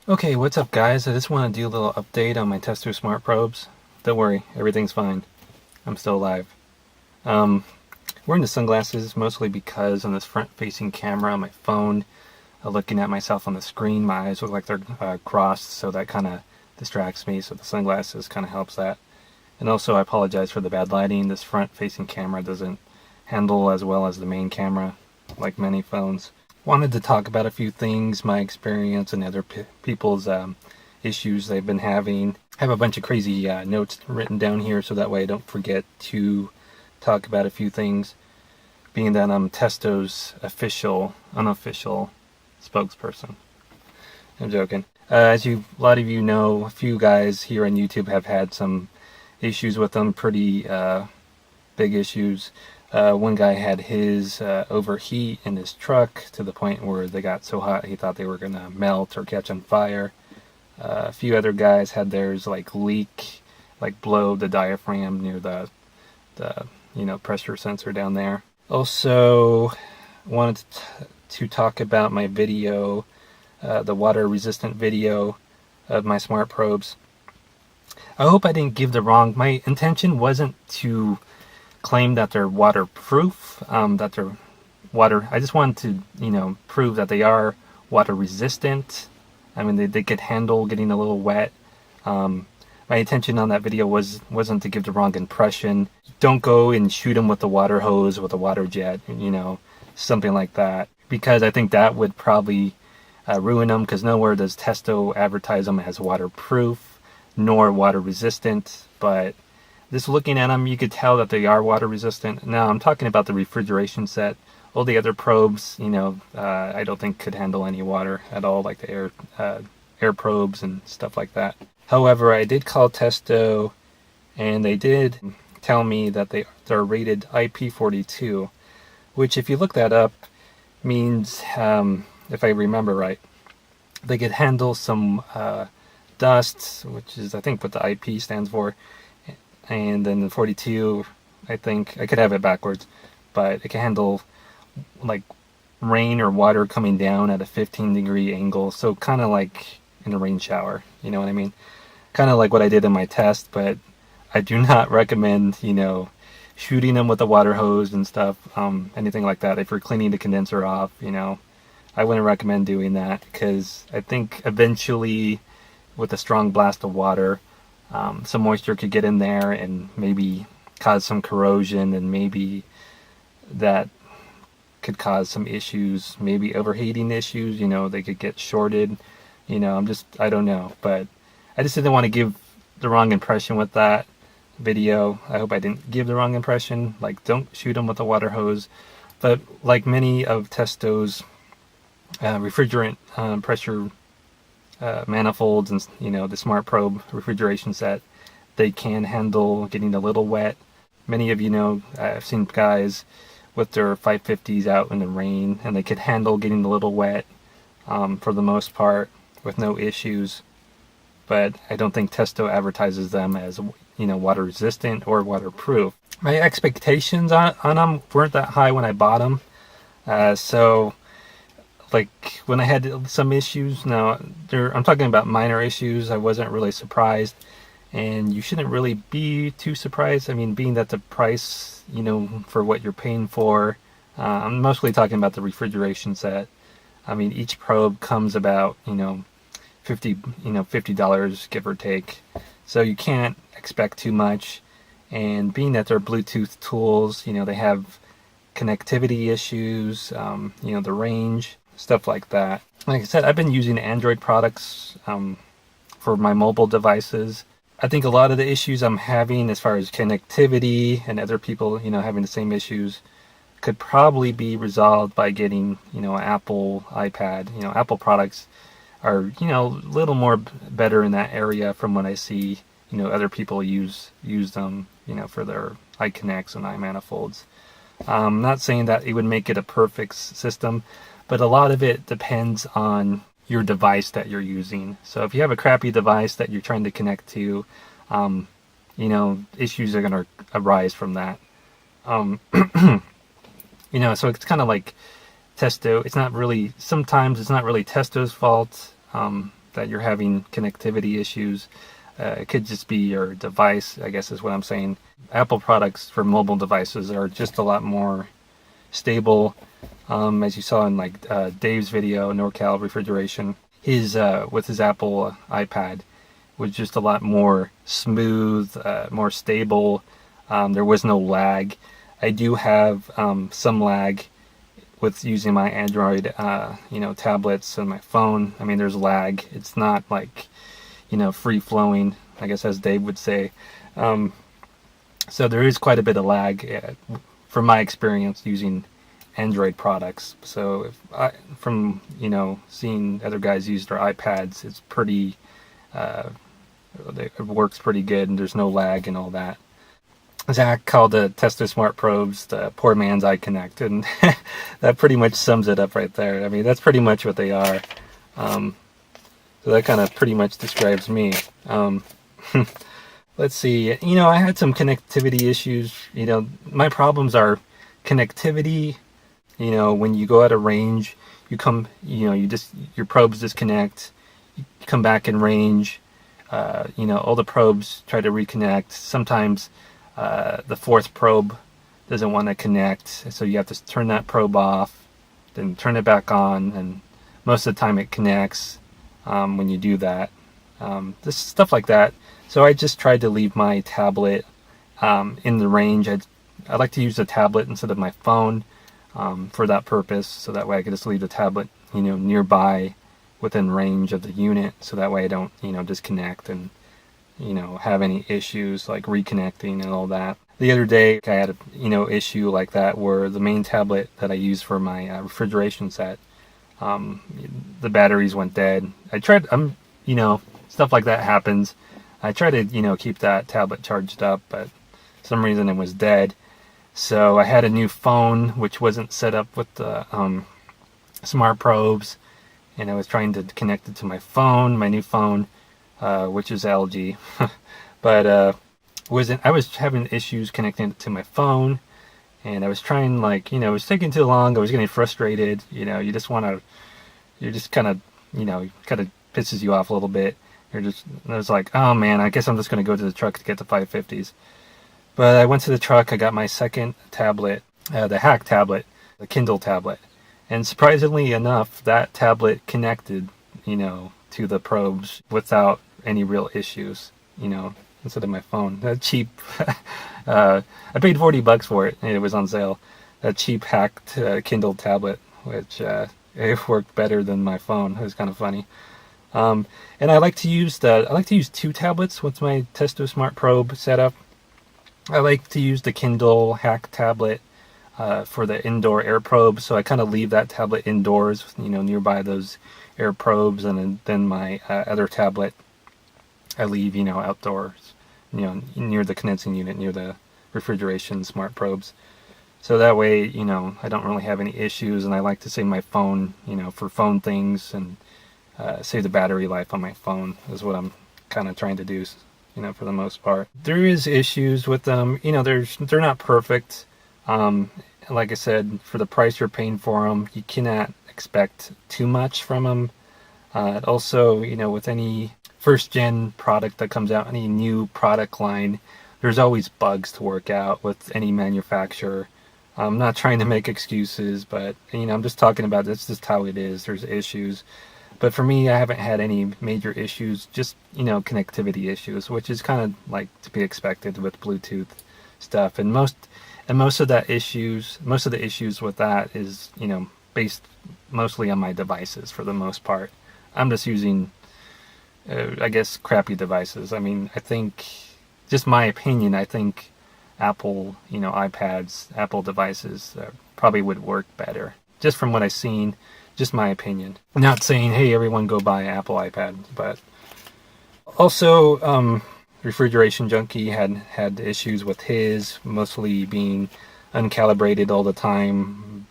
Okay, what's up guys? I just want to do a little update on my Testo smart probes. Don't worry, everything's fine. I'm still alive. Um, Wearing the sunglasses mostly because on this front-facing camera on my phone, looking at myself on the screen, my eyes look like they're crossed, so that kind of distracts me, so the sunglasses kind of helps that. And also I apologize for the bad lighting. This front-facing camera doesn't handle as well as the main camera, like many phones. Wanted to talk about a few things, my experience and other people's issues they've been having. I have a bunch of crazy notes written down here so that way I don't forget to talk about a few things, being that I'm Testo's unofficial spokesperson. I'm joking. As a lot of you know, a few guys here on YouTube have had some issues with them, pretty big issues. One guy had his overheat in his truck to the point where they got so hot he thought they were gonna melt or catch on fire. A few other guys had theirs like leak, like blow the diaphragm near the pressure sensor down there. Also, wanted to talk about my video, the water resistant video of my smart probes. I hope I didn't give the wrong. My intention wasn't to claim that they're waterproof, that they're water. I just wanted to, prove that they are water resistant. I mean, they could handle getting a little wet. My intention on that video wasn't to give the wrong impression. Don't go and shoot them with a water hose, with a water jet, something like that, because I think that would probably ruin them, because nowhere does Testo advertise them as waterproof nor water resistant. But just looking at them, you could tell that they are water resistant. Now, I'm talking about the refrigeration set. All the other probes, I don't think could handle any water at all, like the air probes and stuff like that. However, I did call Testo, and they did tell me that they're rated IP42, which, if you look that up, means, if I remember right, they could handle some dust, which is, I think, what the IP stands for. And then the 42, I think, I could have it backwards, but it can handle like rain or water coming down at a 15-degree angle. So kind of like in a rain shower, you know what I mean? Kind of like what I did in my test, but I do not recommend, shooting them with a water hose and stuff, anything like that. If you're cleaning the condenser off, I wouldn't recommend doing that, because I think eventually with a strong blast of water, some moisture could get in there and maybe cause some corrosion, and maybe that could cause some issues, maybe overheating issues, they could get shorted, I don't know, but I just didn't want to give the wrong impression with that video. I hope I didn't give the wrong impression, like don't shoot them with a water hose. But like many of Testo's refrigerant pressure manifolds and the smart probe refrigeration set, they can handle getting a little wet. Many of you know, I've seen guys with their 550s out in the rain, and they could handle getting a little wet for the most part with no issues. But I don't think Testo advertises them as water resistant or waterproof. My expectations on them weren't that high when I bought them, so like when I had some issues, now I'm talking about minor issues, I wasn't really surprised, and you shouldn't really be too surprised. I mean, being that the price, for what you're paying for, I'm mostly talking about the refrigeration set. I mean, each probe comes about, $50, give or take. So you can't expect too much. And being that they're Bluetooth tools, they have connectivity issues, the range, stuff like that. Like I said, I've been using Android products for my mobile devices. I think a lot of the issues I'm having as far as connectivity and other people, having the same issues, could probably be resolved by getting, an Apple iPad. Apple products are, a little more better in that area from what I see, other people use them, for their iConnects and iManifolds. I'm not saying that it would make it a perfect system, but a lot of it depends on your device that you're using. So if you have a crappy device that you're trying to connect to, issues are going to arise from that. So it's kind of like Testo. Sometimes it's not really Testo's fault. that you're having connectivity issues. It could just be your device, I guess is what I'm saying. Apple products for mobile devices are just a lot more stable. As you saw in like Dave's video, NorCal Refrigeration, his with his Apple iPad was just a lot more smooth, more stable. There was no lag. I do have some lag with using my Android, tablets and my phone. I mean, there's lag. It's not like, free flowing, I guess, as Dave would say. So there is quite a bit of lag from my experience using Android products. So from seeing other guys use their iPads, it's pretty. It works pretty good, and there's no lag and all that. Zach called the Testo Smart Probes the poor man's iConnect, and that pretty much sums it up right there. I mean, that's pretty much what they are. So that kind of pretty much describes me. Let's see. I had some connectivity issues. My problems are connectivity. When you go out of range, your probes disconnect. You come back in range. All the probes try to reconnect. Sometimes the fourth probe doesn't want to connect, so you have to turn that probe off, then turn it back on, and most of the time it connects when you do that. This stuff like that. So I just tried to leave my tablet in the range. I like to use the tablet instead of my phone for that purpose, so that way I can just leave the tablet nearby within range of the unit, so that way I don't disconnect and have any issues like reconnecting and all that. The other day I had a issue like that where the main tablet that I use for my refrigeration set, the batteries went dead. I tried, stuff like that happens. I try to keep that tablet charged up, but for some reason it was dead. So I had a new phone which wasn't set up with the smart probes, and I was trying to connect it to my phone, my new phone, which is LG. But I was having issues connecting it to my phone, and I was trying, it was taking too long. I was getting frustrated. You just kind of pisses you off a little bit. I was like, oh man, I guess I'm just going to go to the truck to get the 550s. But I went to the truck. I got my second tablet, the Hack tablet, the Kindle tablet. And surprisingly enough, that tablet connected, to the probes without any real issues, instead of my phone. That cheap, I paid $40 for it, and it was on sale. That cheap hacked Kindle tablet, which it worked better than my phone. It was kind of funny. And I like to use two tablets with my Testo Smart Probe setup. I like to use the Kindle Hack tablet for the indoor air probe, so I kind of leave that tablet indoors, nearby those air probes, and then my other tablet I leave, outdoors, near the condensing unit, near the refrigeration smart probes. So that way, I don't really have any issues, and I like to save my phone, for phone things, and save the battery life on my phone is what I'm kind of trying to do, for the most part. There is issues with them, they're not perfect. Like I said, for the price you're paying for them, you cannot expect too much from them. Also, with any first gen product that comes out, any new product line, there's always bugs to work out with any manufacturer. I'm not trying to make excuses, but I'm just talking about that's just how it is. There's issues. But for me, I haven't had any major issues, just, connectivity issues, which is kind of like to be expected with Bluetooth stuff. And most of the issues with that is, based mostly on my devices for the most part. I'm just using, I guess, crappy devices. I mean, I think, just my opinion, I think Apple, iPads, Apple devices probably would work better. Just from what I've seen, just my opinion. I'm not saying, hey, everyone go buy an Apple iPad, but also, Refrigeration Junkie had issues with his, mostly being uncalibrated all the time,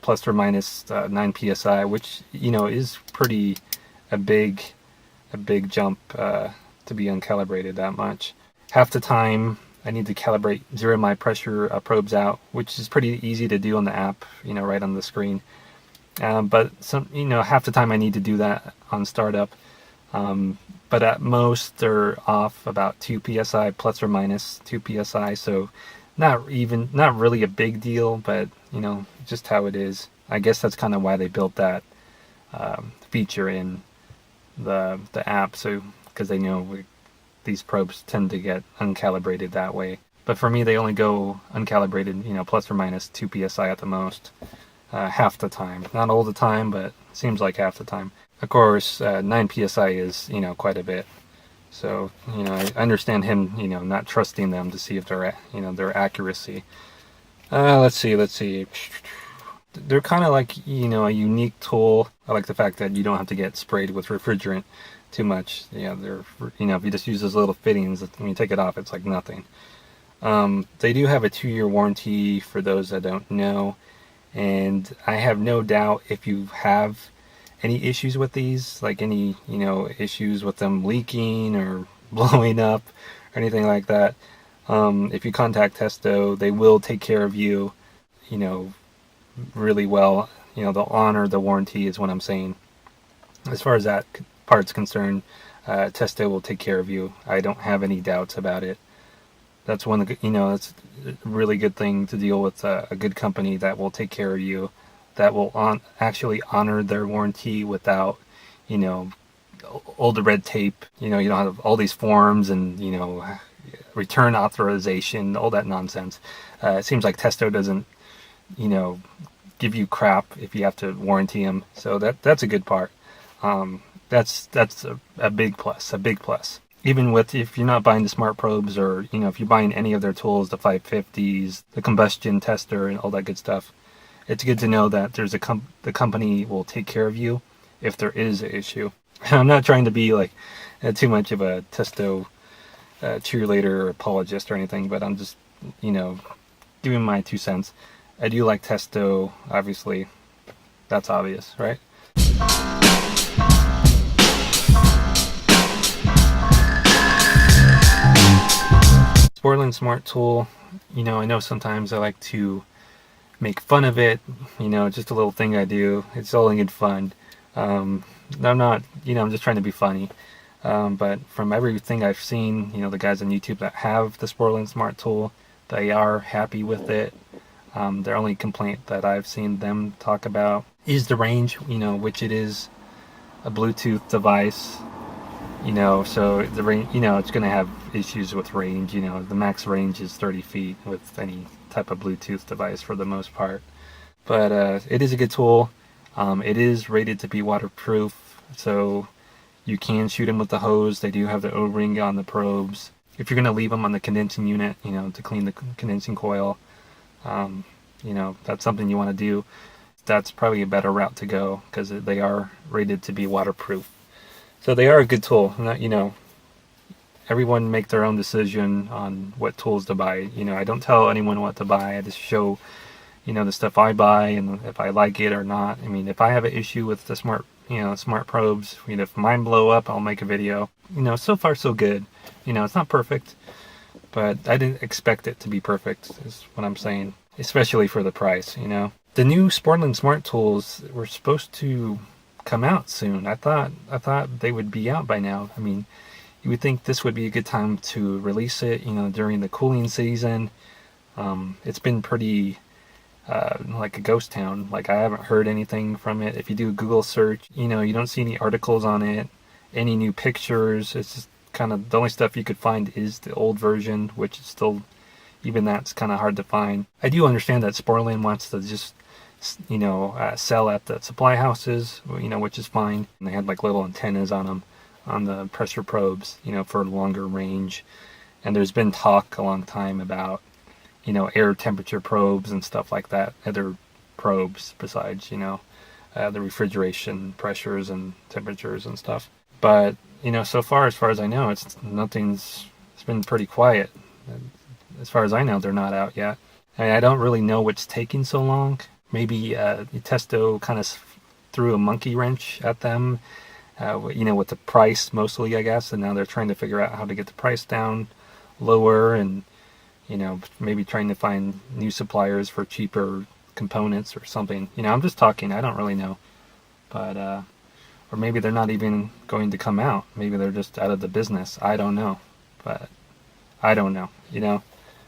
plus or minus 9 psi, which is pretty a big jump to be uncalibrated that much. Half the time I need to calibrate, zero my pressure probes out, which is pretty easy to do on the app, right on the screen. But half the time I need to do that on startup. But at most they're off about 2 psi, plus or minus 2 psi. So not really a big deal, but just how it is. I guess that's kind of why they built that feature in the app, so because they know these probes tend to get uncalibrated that way. But for me, they only go uncalibrated, plus or minus 2 psi at the most, half the time. Not all the time, but seems like half the time. Of course, 9 psi is, quite a bit. So, I understand him, not trusting them to see if they're, their accuracy. Let's see. They're kind of like, a unique tool. I like the fact that you don't have to get sprayed with refrigerant too much. They're, if you just use those little fittings, when you take it off, it's like nothing. They do have a 2-year warranty for those that don't know. And I have no doubt if you have any issues with these, like any, issues with them leaking or blowing up or anything like that, if you contact Testo, they will take care of you, really well. They'll honor the warranty is what I'm saying. As far as that part's concerned, Testo will take care of you. I don't have any doubts about it. That's one of the, that's a really good thing to deal with a good company that will take care of you, that will actually honor their warranty without, all the red tape. You don't have all these forms and, return authorization, all that nonsense. It seems like Testo doesn't, give you crap if you have to warranty them. So that's a good part. That's a big plus. Even with, if you're not buying the smart probes, or if you're buying any of their tools, the 550s, the combustion tester, and all that good stuff, it's good to know that there's the company will take care of you if there is an issue. I'm not trying to be like too much of a Testo cheerleader or apologist or anything, but I'm just giving my 2 cents. I do like Testo, obviously. That's obvious, right? Sportland Smart Tool, I know sometimes I like to make fun of it, just a little thing I do. It's all in good fun. I'm not, I'm just trying to be funny. But from everything I've seen, the guys on YouTube that have the Sportland Smart Tool, they are happy with it. Their only complaint that I've seen them talk about is the range, which it is a Bluetooth device. So the range, it's going to have issues with range. The max range is 30 feet with any type of Bluetooth device for the most part. But it is a good tool. It is rated to be waterproof, so you can shoot them with the hose. They do have the O-ring on the probes. If you're going to leave them on the condensing unit, to clean the condensing coil, that's something you want to do. That's probably a better route to go because they are rated to be waterproof. So they are a good tool. Everyone make their own decision on what tools to buy. I don't tell anyone what to buy. I just show, the stuff I buy and if I like it or not. If I have an issue with the smart probes, if mine blow up, I'll make a video. So far so good. It's not perfect, but I didn't expect it to be perfect, is what I'm saying. Especially for the price, The new Sportland Smart Tools were supposed to come out soon. I thought they would be out by now. You would think this would be a good time to release it, during the cooling season. It's been pretty like a ghost town. Like, I haven't heard anything from it. If you do a Google search, you don't see any articles on it, any new pictures. It's just kind of the only stuff you could find is the old version, which is still, even that's kind of hard to find. I do understand that Sportland wants to just sell at the supply houses, which is fine. And they had like little antennas on them, on the pressure probes, for longer range. And there's been talk a long time about, air temperature probes and stuff like that, other probes besides, the refrigeration pressures and temperatures and stuff. But, so far, as far as I know, it's been pretty quiet. As far as I know, they're not out yet. I don't really know what's taking so long. Maybe Testo kind of threw a monkey wrench at them, with the price mostly, I guess. And now they're trying to figure out how to get the price down lower and, maybe trying to find new suppliers for cheaper components or something. I'm just talking. I don't really know. But Or maybe they're not even going to come out. Maybe they're just out of the business. I don't know. But I don't know, you know?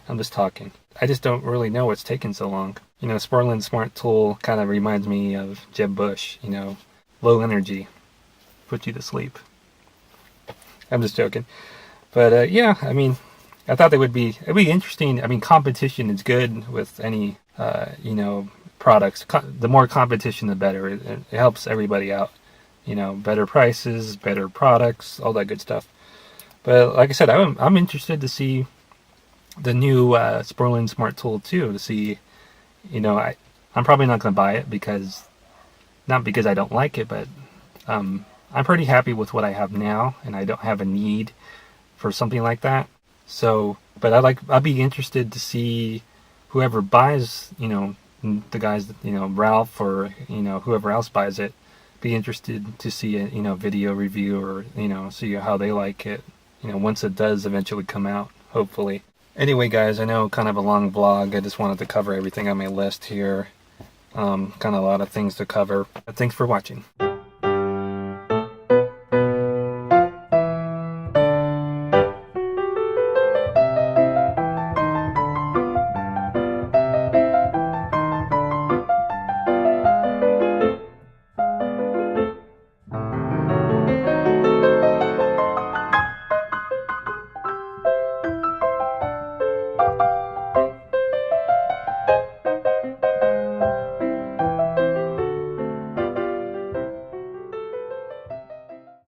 I'm just talking. I just don't really know what's taking so long. You know, Sperlin Smart Tool kind of reminds me of Jeb Bush, you know, low energy, put you to sleep. I'm just joking. But yeah, I mean, I thought it'd be interesting. I mean, competition is good with any, you know, products. The more competition, the better. It helps everybody out. You know, better prices, better products, all that good stuff. But like I said, I'm interested to see the new Sperlin Smart Tool too. To see, you know, I'm probably not going to buy it not because I don't like it, but I'm pretty happy with what I have now, and I don't have a need for something like that. So, but I'd be interested to see whoever buys, you know, the guys, you know, Ralph or, you know, whoever else buys it, be interested to see a, you know, video review or, you know, see how they like it, you know, once it does eventually come out, hopefully. Anyway, guys, I know kind of a long vlog. I just wanted to cover everything on my list here. Kind of a lot of things to cover. But thanks for watching.